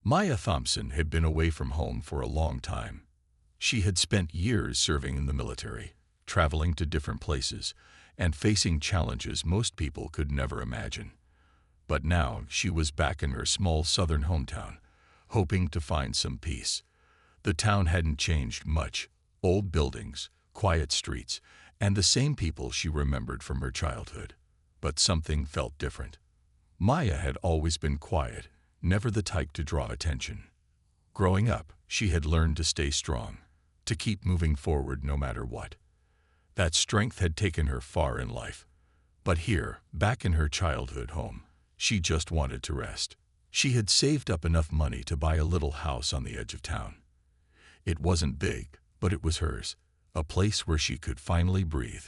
Maya Thompson had been away from home for a long time. She had spent years serving in the military, traveling to different places, and facing challenges most people could never imagine. But now she was back in her small southern hometown, hoping to find some peace. The town hadn't changed much: old buildings, quiet streets, and the same people she remembered from her childhood. But something felt different. Maya had always been quiet, never the type to draw attention. Growing up, she had learned to stay strong, to keep moving forward no matter what. That strength had taken her far in life. But here, back in her childhood home, she just wanted to rest. She had saved up enough money to buy a little house on the edge of town. It wasn't big, but it was hers, a place where she could finally breathe.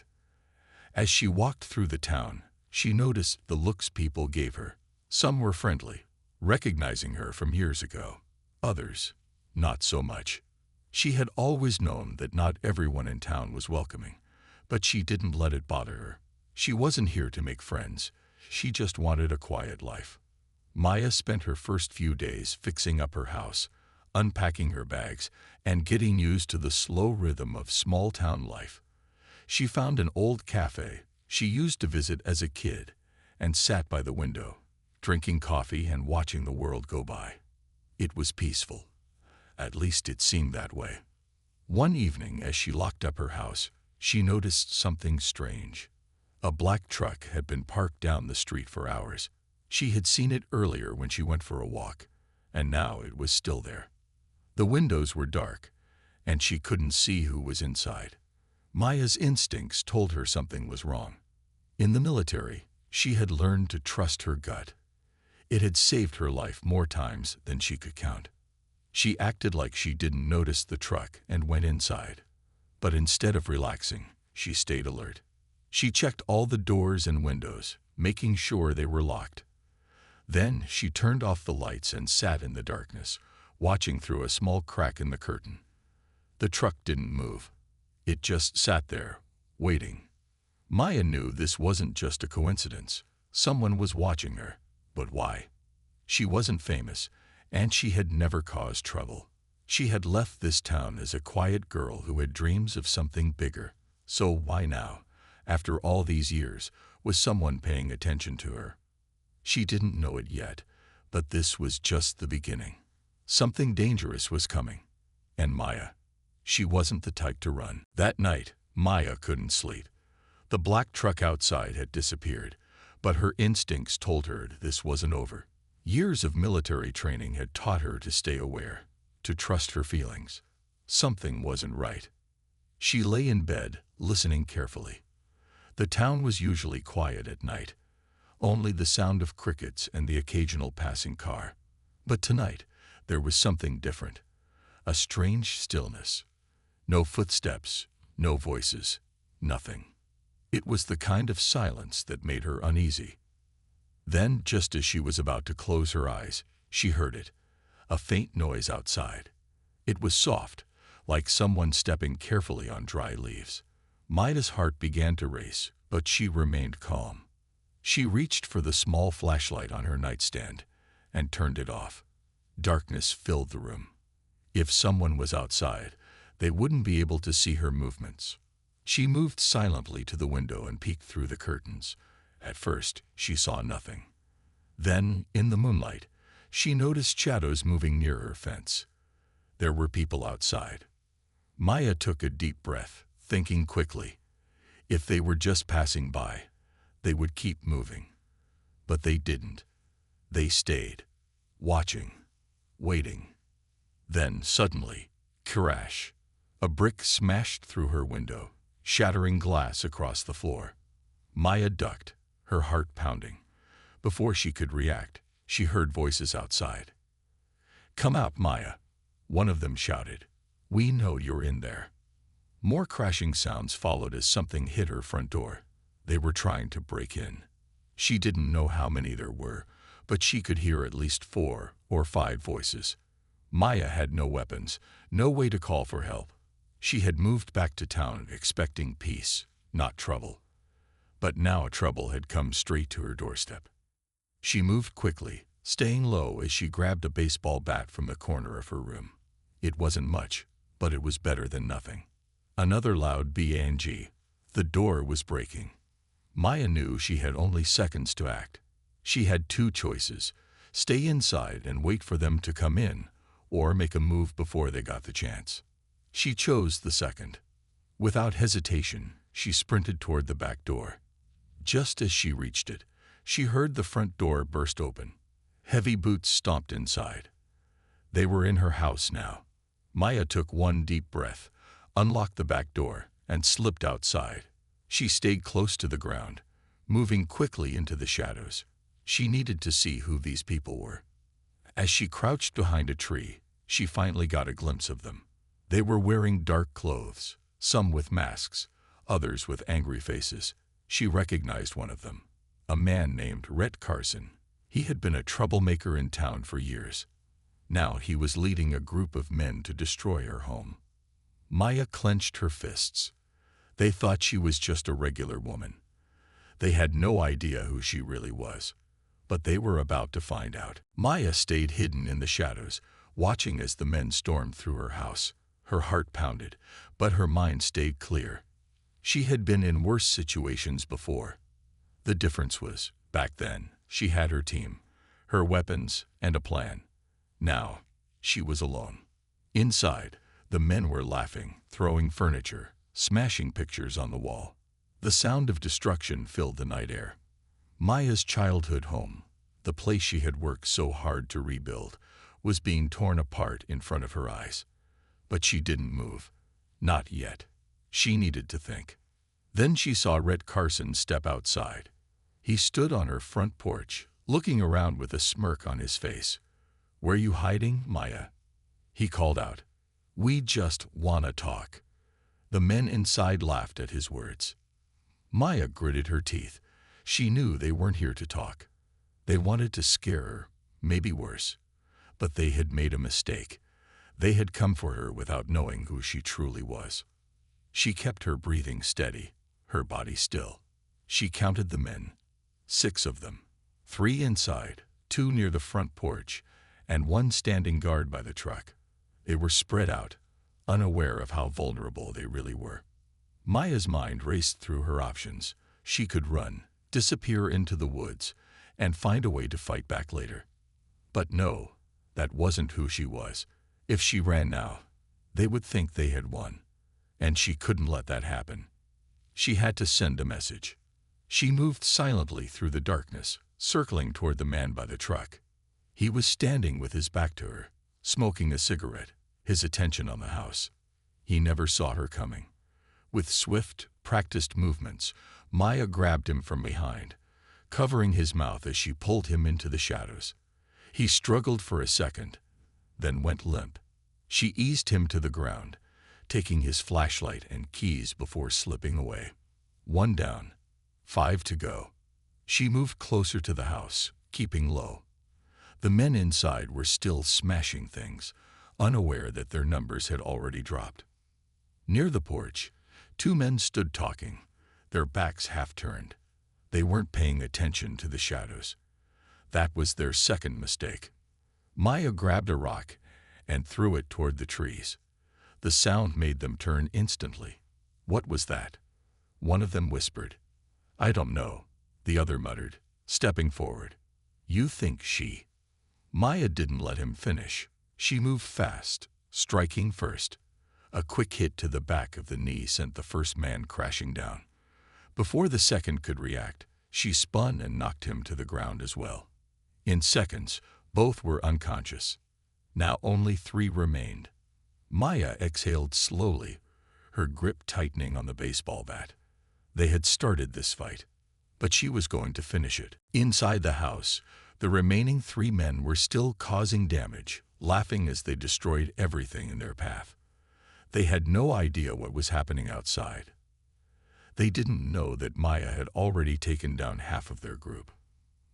As she walked through the town, she noticed the looks people gave her. Some were friendly, recognizing her from years ago. Others, not so much. She had always known that not everyone in town was welcoming, but she didn't let it bother her. She wasn't here to make friends. She just wanted a quiet life. Maya spent her first few days fixing up her house, unpacking her bags, and getting used to the slow rhythm of small-town life. She found an old cafe she used to visit as a kid and sat by the window, drinking coffee and watching the world go by. It was peaceful. At least it seemed that way. One evening, as she locked up her house, she noticed something strange. A black truck had been parked down the street for hours. She had seen it earlier when she went for a walk, and now it was still there. The windows were dark, and she couldn't see who was inside. Maya's instincts told her something was wrong. In the military, she had learned to trust her gut. It had saved her life more times than she could count. She acted like she didn't notice the truck and went inside. But instead of relaxing, she stayed alert. She checked all the doors and windows, making sure they were locked. Then she turned off the lights and sat in the darkness, watching through a small crack in the curtain. The truck didn't move. It just sat there, waiting. Maya knew this wasn't just a coincidence. Someone was watching her. But why? She wasn't famous, and she had never caused trouble. She had left this town as a quiet girl who had dreams of something bigger. So why now, after all these years, was someone paying attention to her? She didn't know it yet, but this was just the beginning. Something dangerous was coming. And Maya, she wasn't the type to run. That night, Maya couldn't sleep. The black truck outside had disappeared, but her instincts told her this wasn't over. Years of military training had taught her to stay aware, to trust her feelings. Something wasn't right. She lay in bed, listening carefully. The town was usually quiet at night, only the sound of crickets and the occasional passing car. But tonight, there was something different. A strange stillness. No footsteps, no voices, nothing. It was the kind of silence that made her uneasy. Then, just as she was about to close her eyes, she heard it, a faint noise outside. It was soft, like someone stepping carefully on dry leaves. Maya's heart began to race, but she remained calm. She reached for the small flashlight on her nightstand and turned it off. Darkness filled the room. If someone was outside, they wouldn't be able to see her movements. She moved silently to the window and peeked through the curtains. At first, she saw nothing. Then, in the moonlight, she noticed shadows moving near her fence. There were people outside. Maya took a deep breath, thinking quickly. If they were just passing by, they would keep moving. But they didn't. They stayed, watching, waiting. Then, suddenly, crash! A brick smashed through her window, shattering glass across the floor. Maya ducked, her heart pounding. Before she could react, she heard voices outside. "Come out, Maya," one of them shouted. "We know you're in there." More crashing sounds followed as something hit her front door. They were trying to break in. She didn't know how many there were, but she could hear at least 4 or 5 voices. Maya had no weapons, no way to call for help. She had moved back to town expecting peace, not trouble. But now trouble had come straight to her doorstep. She moved quickly, staying low as she grabbed a baseball bat from the corner of her room. It wasn't much, but it was better than nothing. Another loud bang. The door was breaking. Maya knew she had only seconds to act. She had two choices: stay inside and wait for them to come in, or make a move before they got the chance. She chose the second. Without hesitation, she sprinted toward the back door. Just as she reached it, she heard the front door burst open. Heavy boots stomped inside. They were in her house now. Maya took one deep breath, unlocked the back door, and slipped outside. She stayed close to the ground, moving quickly into the shadows. She needed to see who these people were. As she crouched behind a tree, she finally got a glimpse of them. They were wearing dark clothes, some with masks, others with angry faces. She recognized one of them, a man named Rhett Carson. He had been a troublemaker in town for years. Now he was leading a group of men to destroy her home. Maya clenched her fists. They thought she was just a regular woman. They had no idea who she really was, but they were about to find out. Maya stayed hidden in the shadows, watching as the men stormed through her house. Her heart pounded, but her mind stayed clear. She had been in worse situations before. The difference was, back then, she had her team, her weapons, and a plan. Now, she was alone. Inside, the men were laughing, throwing furniture, smashing pictures on the wall. The sound of destruction filled the night air. Maya's childhood home, the place she had worked so hard to rebuild, was being torn apart in front of her eyes. But she didn't move. Not yet. She needed to think. Then she saw Rhett Carson step outside. He stood on her front porch, looking around with a smirk on his face. "Where you hiding, Maya?" he called out. "We just wanna talk." The men inside laughed at his words. Maya gritted her teeth. She knew they weren't here to talk. They wanted to scare her, maybe worse. But they had made a mistake. They had come for her without knowing who she truly was. She kept her breathing steady, her body still. She counted the men. 6 of them. 3 inside, 2 near the front porch, and 1 standing guard by the truck. They were spread out, unaware of how vulnerable they really were. Maya's mind raced through her options. She could run, disappear into the woods, and find a way to fight back later. But no, that wasn't who she was. If she ran now, they would think they had won, and she couldn't let that happen. She had to send a message. She moved silently through the darkness, circling toward the man by the truck. He was standing with his back to her, smoking a cigarette, his attention on the house. He never saw her coming. With swift, practiced movements, Maya grabbed him from behind, covering his mouth as she pulled him into the shadows. He struggled for a second, then went limp. She eased him to the ground, taking his flashlight and keys before slipping away. 1 down, 5 to go. She moved closer to the house, keeping low. The men inside were still smashing things, unaware that their numbers had already dropped. Near the porch, 2 men stood talking, their backs half turned. They weren't paying attention to the shadows. That was their second mistake. Maya grabbed a rock and threw it toward the trees. The sound made them turn instantly. What was that? One of them whispered. "I don't know," the other muttered, stepping forward. "You think she—" Maya didn't let him finish. She moved fast, striking first. A quick hit to the back of the knee sent the first man crashing down. Before the second could react, she spun and knocked him to the ground as well. In seconds, both were unconscious. Now only 3 remained. Maya exhaled slowly, her grip tightening on the baseball bat. They had started this fight, but she was going to finish it. Inside the house, the remaining 3 men were still causing damage, laughing as they destroyed everything in their path. They had no idea what was happening outside. They didn't know that Maya had already taken down half of their group.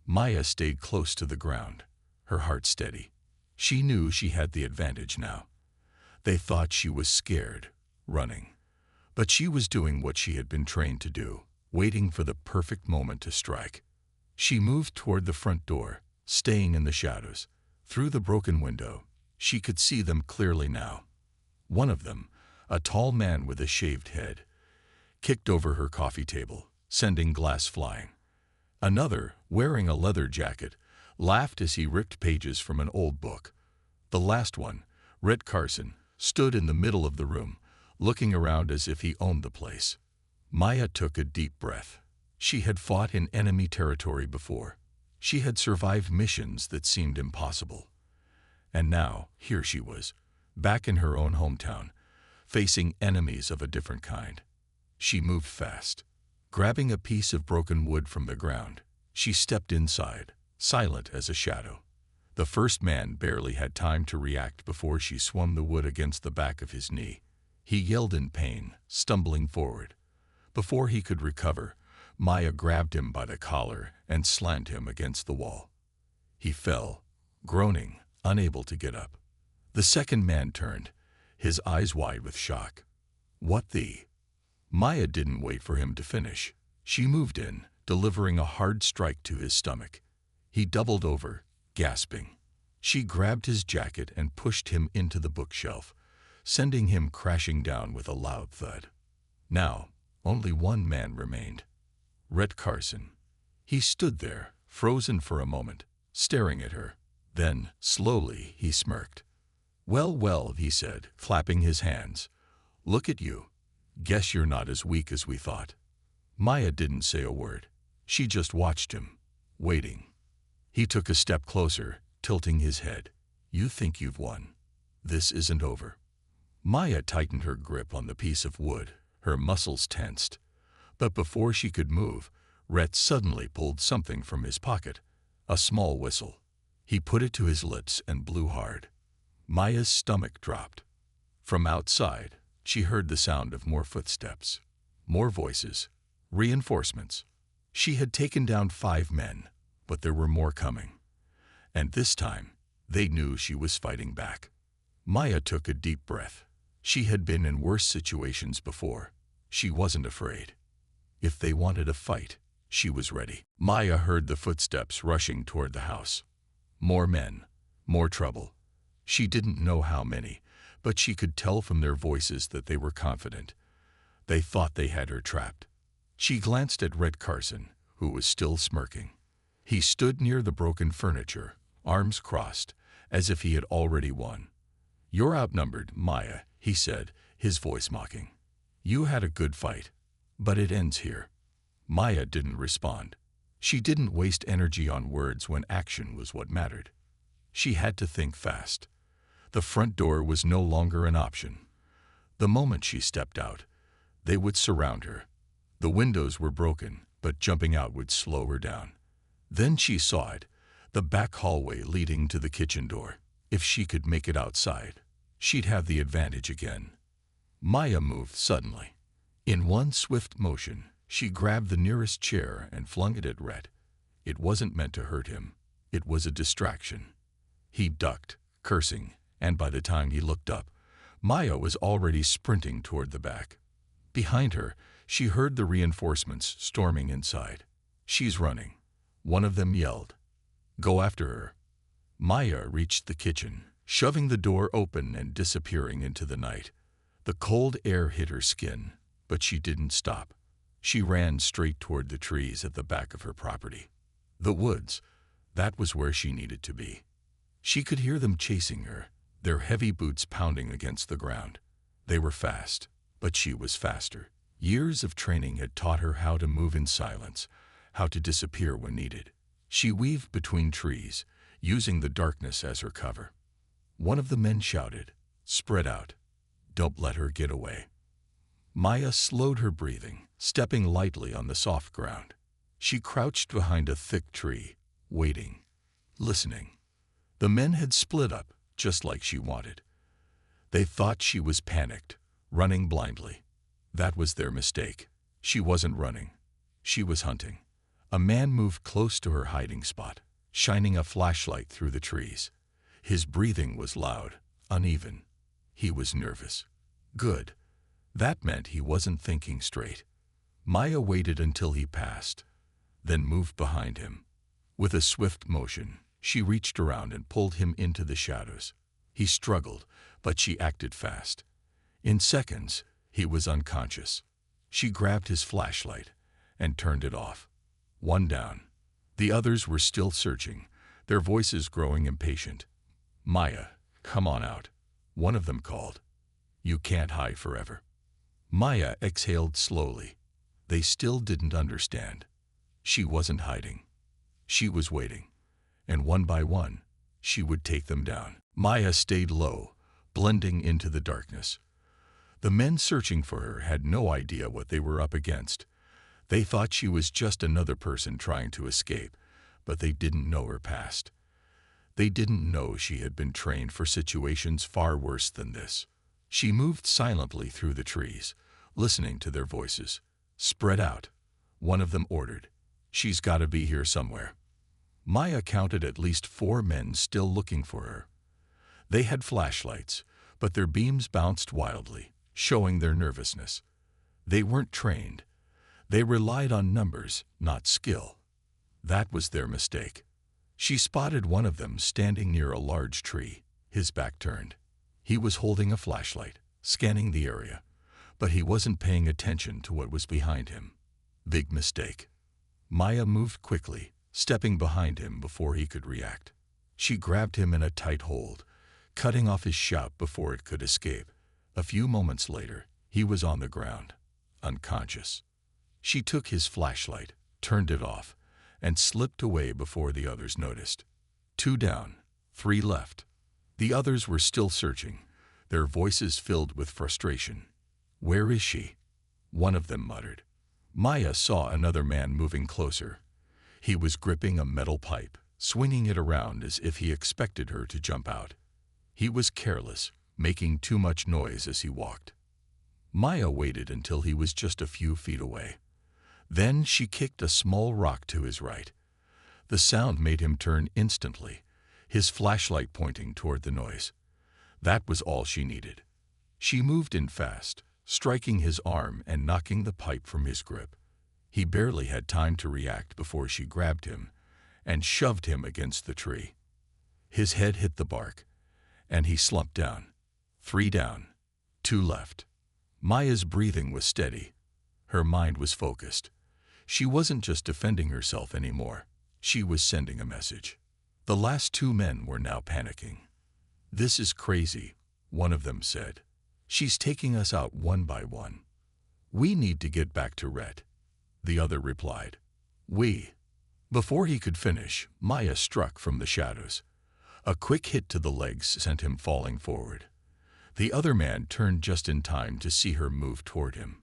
Maya stayed close to the ground, her heart steady. She knew she had the advantage now. They thought she was scared, running. But she was doing what she had been trained to do, waiting for the perfect moment to strike. She moved toward the front door, staying in the shadows. Through the broken window, she could see them clearly now. One of them, a tall man with a shaved head, kicked over her coffee table, sending glass flying. Another, wearing a leather jacket, laughed as he ripped pages from an old book. The last one, Red Carson, stood in the middle of the room, looking around as if he owned the place. Maya took a deep breath. She had fought in enemy territory before. She had survived missions that seemed impossible. And now, here she was, back in her own hometown, facing enemies of a different kind. She moved fast. Grabbing a piece of broken wood from the ground, she stepped inside, silent as a shadow. The first man barely had time to react before she swung the wood against the back of his knee. He yelled in pain, stumbling forward. Before he could recover, Maya grabbed him by the collar and slammed him against the wall. He fell, groaning, unable to get up. The second man turned, his eyes wide with shock. What the? Maya didn't wait for him to finish. She moved in, delivering a hard strike to his stomach. He doubled over, gasping. She grabbed his jacket and pushed him into the bookshelf, sending him crashing down with a loud thud. Now, only one man remained. Red Carson. He stood there, frozen for a moment, staring at her. Then, slowly, he smirked. "Well, well," he said, clapping his hands. "Look at you. Guess you're not as weak as we thought." Maya didn't say a word. She just watched him, waiting. He took a step closer, tilting his head. "You think you've won. This isn't over." Maya tightened her grip on the piece of wood, her muscles tensed. But before she could move, Rhett suddenly pulled something from his pocket, a small whistle. He put it to his lips and blew hard. Maya's stomach dropped. From outside, she heard the sound of more footsteps, more voices, reinforcements. She had taken down 5 men, but there were more coming. And this time, they knew she was fighting back. Maya took a deep breath. She had been in worse situations before. She wasn't afraid. If they wanted a fight, she was ready. Maya heard the footsteps rushing toward the house. More men, more trouble. She didn't know how many, but she could tell from their voices that they were confident. They thought they had her trapped. She glanced at Red Carson, who was still smirking. He stood near the broken furniture, arms crossed, as if he had already won. "You're outnumbered, Maya," he said, his voice mocking. "You had a good fight, but it ends here." Maya didn't respond. She didn't waste energy on words when action was what mattered. She had to think fast. The front door was no longer an option. The moment she stepped out, they would surround her. The windows were broken, but jumping out would slow her down. Then she saw it, the back hallway leading to the kitchen door. If she could make it outside, she'd have the advantage again. Maya moved suddenly. In one swift motion, she grabbed the nearest chair and flung it at Rhett. It wasn't meant to hurt him. It was a distraction. He ducked, cursing, and by the time he looked up, Maya was already sprinting toward the back. Behind her, she heard the reinforcements storming inside. "She's running," one of them yelled. "Go after her." Maya reached the kitchen, shoving the door open and disappearing into the night. The cold air hit her skin, but she didn't stop. She ran straight toward the trees at the back of her property. The woods, that was where she needed to be. She could hear them chasing her, their heavy boots pounding against the ground. They were fast, but she was faster. Years of training had taught her how to move in silence, how to disappear when needed. She weaved between trees, using the darkness as her cover. One of the men shouted, "Spread out. Don't let her get away." Maya slowed her breathing, stepping lightly on the soft ground. She crouched behind a thick tree, waiting, listening. The men had split up, just like she wanted. They thought she was panicked, running blindly. That was their mistake. She wasn't running. She was hunting. A man moved close to her hiding spot, shining a flashlight through the trees. His breathing was loud, uneven. He was nervous. Good. That meant he wasn't thinking straight. Maya waited until he passed, then moved behind him. With a swift motion, She reached around and pulled him into the shadows. He struggled, but she acted fast. In seconds, he was unconscious. She grabbed his flashlight and turned it off. One down. The others were still searching, their voices growing impatient. "Maya, come on out," one of them called. "You can't hide forever." Maya exhaled slowly. They still didn't understand. She wasn't hiding. She was waiting. And one by one, she would take them down. Maya stayed low, blending into the darkness. The men searching for her had no idea what they were up against. They thought she was just another person trying to escape, but they didn't know her past. They didn't know she had been trained for situations far worse than this. She moved silently through the trees, listening to their voices. "Spread out," one of them ordered. "She's got to be here somewhere." Maya counted at least 4 men still looking for her. They had flashlights, but their beams bounced wildly, showing their nervousness. They weren't trained. They relied on numbers, not skill. That was their mistake. She spotted one of them standing near a large tree, his back turned. He was holding a flashlight, scanning the area, but he wasn't paying attention to what was behind him. Big mistake. Maya moved quickly, stepping behind him before he could react. She grabbed him in a tight hold, cutting off his shout before it could escape. A few moments later, he was on the ground, unconscious. She took his flashlight, turned it off, and slipped away before the others noticed. 2 down, 3 left. The others were still searching, their voices filled with frustration. "Where is she?" one of them muttered. Maya saw another man moving closer. He was gripping a metal pipe, swinging it around as if he expected her to jump out. He was careless, making too much noise as he walked. Maya waited until he was just a few feet away. Then she kicked a small rock to his right. The sound made him turn instantly, his flashlight pointing toward the noise. That was all she needed. She moved in fast, striking his arm and knocking the pipe from his grip. He barely had time to react before she grabbed him and shoved him against the tree. His head hit the bark, and he slumped down. 3 down, 2 left. Maya's breathing was steady. Her mind was focused. She wasn't just defending herself anymore. She was sending a message. The last 2 men were now panicking. "This is crazy," one of them said. "She's taking us out one by one." "We need to get back to Rhett," the other replied. "We." Before he could finish, Maya struck from the shadows. A quick hit to the legs sent him falling forward. The other man turned just in time to see her move toward him.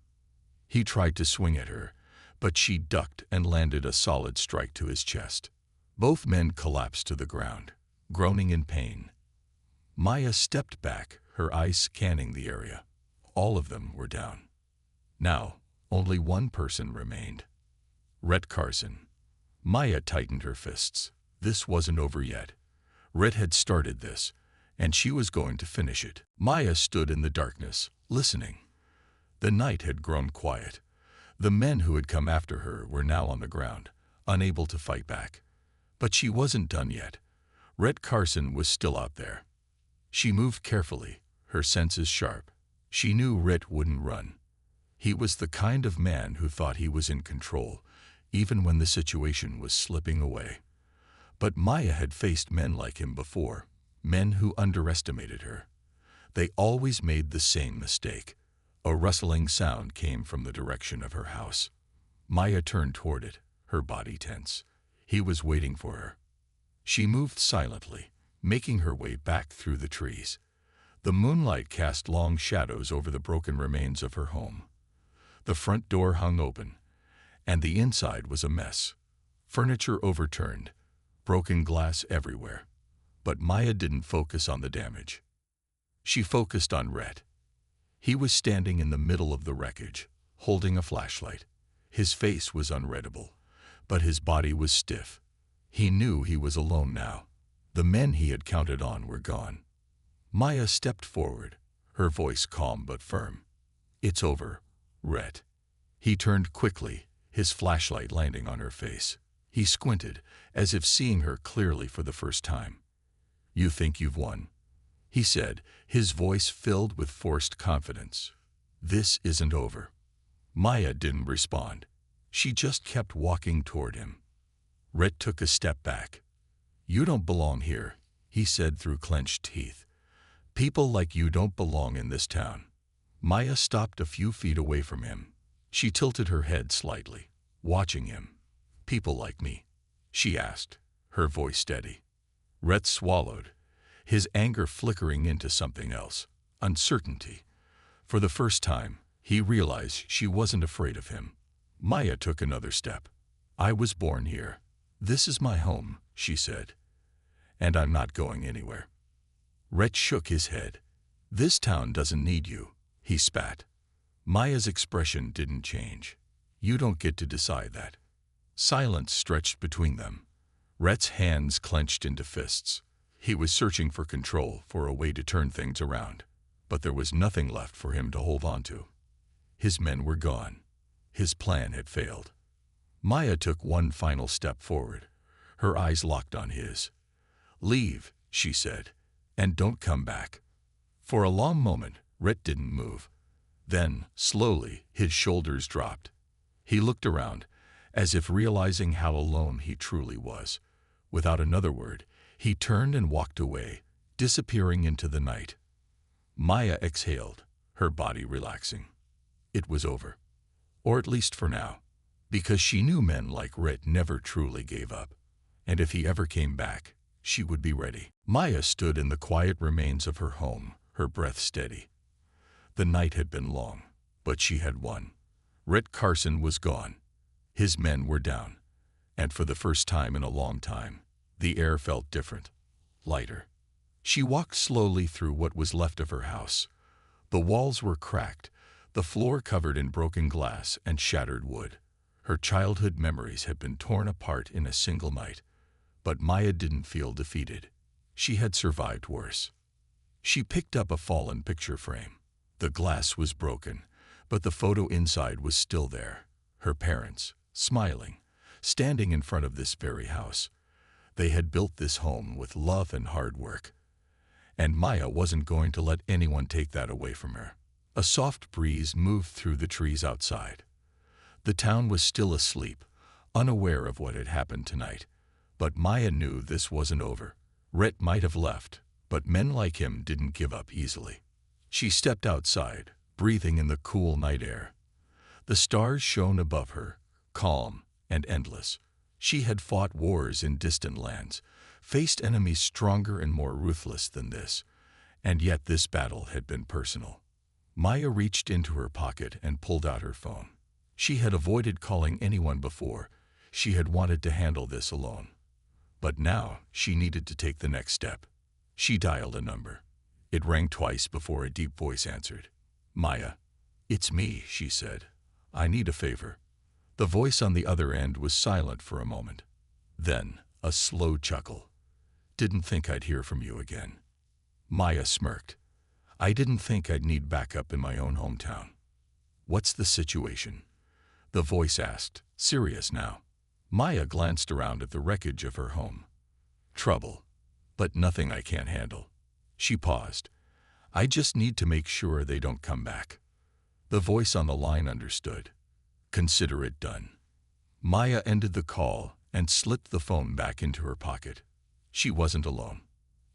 He tried to swing at her, but she ducked and landed a solid strike to his chest. Both men collapsed to the ground, groaning in pain. Maya stepped back, her eyes scanning the area. All of them were down. Now, only one person remained. Rhett Carson. Maya tightened her fists. This wasn't over yet. Rhett had started this, and she was going to finish it. Maya stood in the darkness, listening. The night had grown quiet. The men who had come after her were now on the ground, unable to fight back. But she wasn't done yet. Rhett Carson was still out there. She moved carefully, her senses sharp. She knew Rhett wouldn't run. He was the kind of man who thought he was in control, even when the situation was slipping away. But Maya had faced men like him before, men who underestimated her. They always made the same mistake. A rustling sound came from the direction of her house. Maya turned toward it, her body tense. He was waiting for her. She moved silently, making her way back through the trees. The moonlight cast long shadows over the broken remains of her home. The front door hung open, and the inside was a mess. Furniture overturned, broken glass everywhere. But Maya didn't focus on the damage. She focused on Rhett. He was standing in the middle of the wreckage, holding a flashlight. His face was unreadable, but his body was stiff. He knew he was alone now. The men he had counted on were gone. Maya stepped forward, her voice calm but firm. "It's over, Rhett." He turned quickly, his flashlight landing on her face. He squinted, as if seeing her clearly for the first time. "You think you've won?" he said, his voice filled with forced confidence. "This isn't over." Maya didn't respond. She just kept walking toward him. Rhett took a step back. "You don't belong here," he said through clenched teeth. "People like you don't belong in this town." Maya stopped a few feet away from him. She tilted her head slightly, watching him. "People like me?" she asked, her voice steady. Rhett swallowed, his anger flickering into something else, uncertainty. For the first time, he realized she wasn't afraid of him. Maya took another step. "I was born here. This is my home," she said. "And I'm not going anywhere." Rhett shook his head. "This town doesn't need you," he spat. Maya's expression didn't change. "You don't get to decide that." Silence stretched between them. Rhett's hands clenched into fists. He was searching for control, for a way to turn things around. But there was nothing left for him to hold on to. His men were gone. His plan had failed. Maya took one final step forward. Her eyes locked on his. "Leave," she said, "and don't come back." For a long moment, Rhett didn't move. Then, slowly, his shoulders dropped. He looked around, as if realizing how alone he truly was. Without another word, he turned and walked away, disappearing into the night. Maya exhaled, her body relaxing. It was over. Or at least for now. Because she knew men like Rhett never truly gave up. And if he ever came back, she would be ready. Maya stood in the quiet remains of her home, her breath steady. The night had been long, but she had won. Rhett Carson was gone. His men were down. And for the first time in a long time, the air felt different, lighter. She walked slowly through what was left of her house. The walls were cracked, the floor covered in broken glass and shattered wood. Her childhood memories had been torn apart in a single night. But Maya didn't feel defeated. She had survived worse. She picked up a fallen picture frame. The glass was broken, but the photo inside was still there. Her parents, smiling, standing in front of this very house. They had built this home with love and hard work. And Maya wasn't going to let anyone take that away from her. A soft breeze moved through the trees outside. The town was still asleep, unaware of what had happened tonight. But Maya knew this wasn't over. Rhett might have left, but men like him didn't give up easily. She stepped outside, breathing in the cool night air. The stars shone above her, calm and endless. She had fought wars in distant lands, faced enemies stronger and more ruthless than this, and yet this battle had been personal. Maya reached into her pocket and pulled out her phone. She had avoided calling anyone before. She had wanted to handle this alone. But now she needed to take the next step. She dialed a number. It rang twice before a deep voice answered. "Maya." "It's me," she said. "I need a favor." The voice on the other end was silent for a moment. Then, a slow chuckle. "Didn't think I'd hear from you again." Maya smirked. "I didn't think I'd need backup in my own hometown." "What's the situation?" the voice asked, serious now. Maya glanced around at the wreckage of her home. "Trouble, but nothing I can't handle." She paused. "I just need to make sure they don't come back." The voice on the line understood. "Consider it done." Maya ended the call and slipped the phone back into her pocket. She wasn't alone.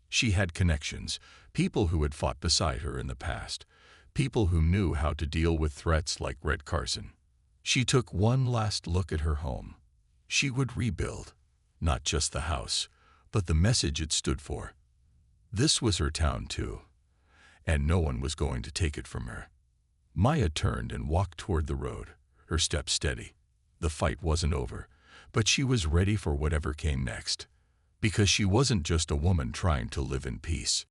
She had connections, people who had fought beside her in the past, people who knew how to deal with threats like Rhett Carson. She took one last look at her home. She would rebuild, not just the house, but the message it stood for. This was her town too, and no one was going to take it from her. Maya turned and walked toward the road, her steps steady. The fight wasn't over, but she was ready for whatever came next. Because she wasn't just a woman trying to live in peace.